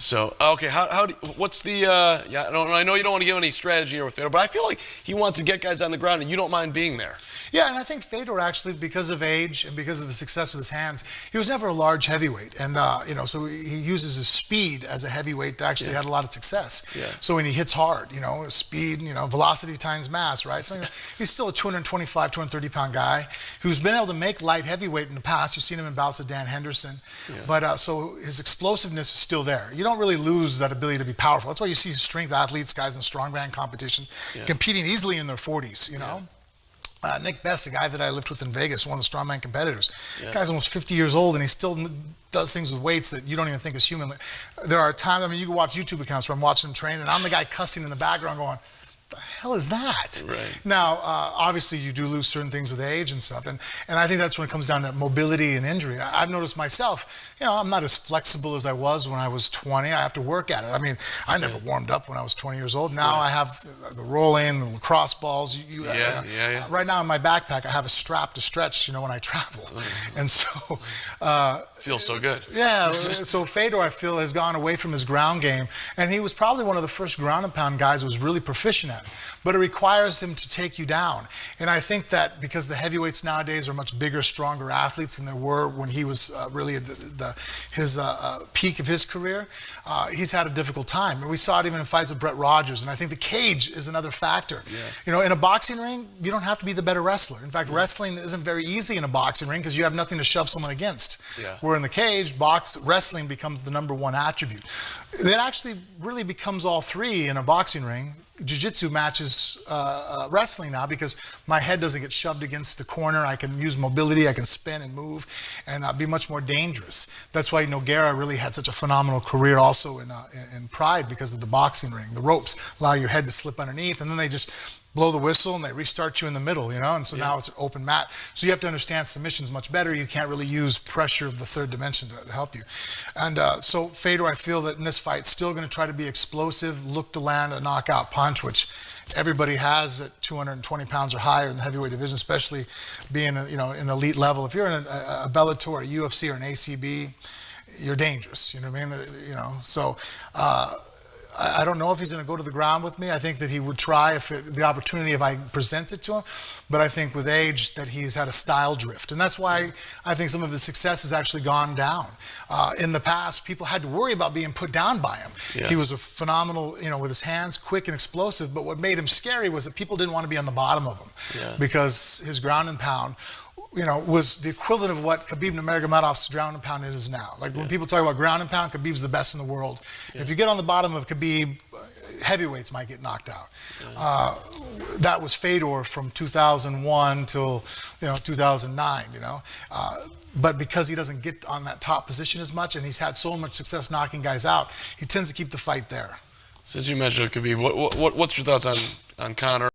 So okay, what's the yeah? I know you don't want to give any strategy here with Fedor, but I feel like he wants to get guys on the ground, and you don't mind being there. Yeah, and I think Fedor actually, because of age and because of his success with his hands, he was never a large heavyweight, and you know, so he uses his speed as a heavyweight to actually had a lot of success. Yeah. So when he hits hard, you know, speed, you know, velocity times mass, right? So you know, he's still a 225, 230 pound guy who's been able to make light heavyweight in the past. You've seen him in bouts with Dan Henderson, but so his explosiveness is still there. You don't really lose that ability to be powerful. That's why you see strength athletes, guys in strongman competition, competing easily in their 40s, you know? Nick Best, a guy that I lived with in Vegas, one of the strongman competitors. The guy's almost 50 years old, and he still does things with weights that you don't even think is human. There are times, I mean, you can watch YouTube accounts where I'm watching him train, and I'm the guy cussing in the background going, the hell is that? Right. Now, obviously, you do lose certain things with age and stuff, and I think that's when it comes down to mobility and injury. I've noticed myself, you know, I'm not as flexible as I was when I was 20. I have to work at it. I mean, I never warmed up when I was 20 years old. Now I have the rolling, the lacrosse balls. Right now in my backpack, I have a strap to stretch, you know, when I travel, and so feels so good. Yeah, so Fedor, I feel, has gone away from his ground game, and he was probably one of the first ground and pound guys who was really proficient at it. But it requires him to take you down. And I think that because the heavyweights nowadays are much bigger, stronger athletes than there were when he was really at his peak of his career, he's had a difficult time. And we saw it even in fights with Brett Rogers. And I think the cage is another factor. You know, in a boxing ring, you don't have to be the better wrestler. In fact, wrestling isn't very easy in a boxing ring because you have nothing to shove someone against. Where in the cage, wrestling becomes the #1 attribute. It actually really becomes all three in a boxing ring. Jiu-jitsu matches wrestling now because my head doesn't get shoved against the corner. I can use mobility, I can spin and move and be much more dangerous. That's why Nogueira really had such a phenomenal career also in Pride, because of the boxing ring. The ropes allow your head to slip underneath, and then they just blow the whistle and they restart you in the middle, you know, and so now it's an open mat. So you have to understand submissions much better. You can't really use pressure of the third dimension to help you. And so Fedor, I feel that in this fight, still going to try to be explosive, look to land a knockout punch, which everybody has at 220 pounds or higher in the heavyweight division, especially being, you know, an elite level. If you're in a Bellator, a UFC, or an ACB, you're dangerous, you know what I mean? You know, so I don't know if he's going to go to the ground with me. I think that he would try the opportunity if I present it to him. But I think with age that he's had a style drift. And that's why I think some of his success has actually gone down. In the past, people had to worry about being put down by him. He was a phenomenal, you know, with his hands, quick and explosive. But what made him scary was that people didn't want to be on the bottom of him because his ground and pound, you know, was the equivalent of what Khabib Nurmagomedov's ground and pound is now. Like when people talk about ground and pound, Khabib's the best in the world. If you get on the bottom of Khabib, heavyweights might get knocked out. That was Fedor from 2001 till, you know, 2009, you know. But because he doesn't get on that top position as much and he's had so much success knocking guys out, he tends to keep the fight there. Since you mentioned Khabib, what's your thoughts on Conor?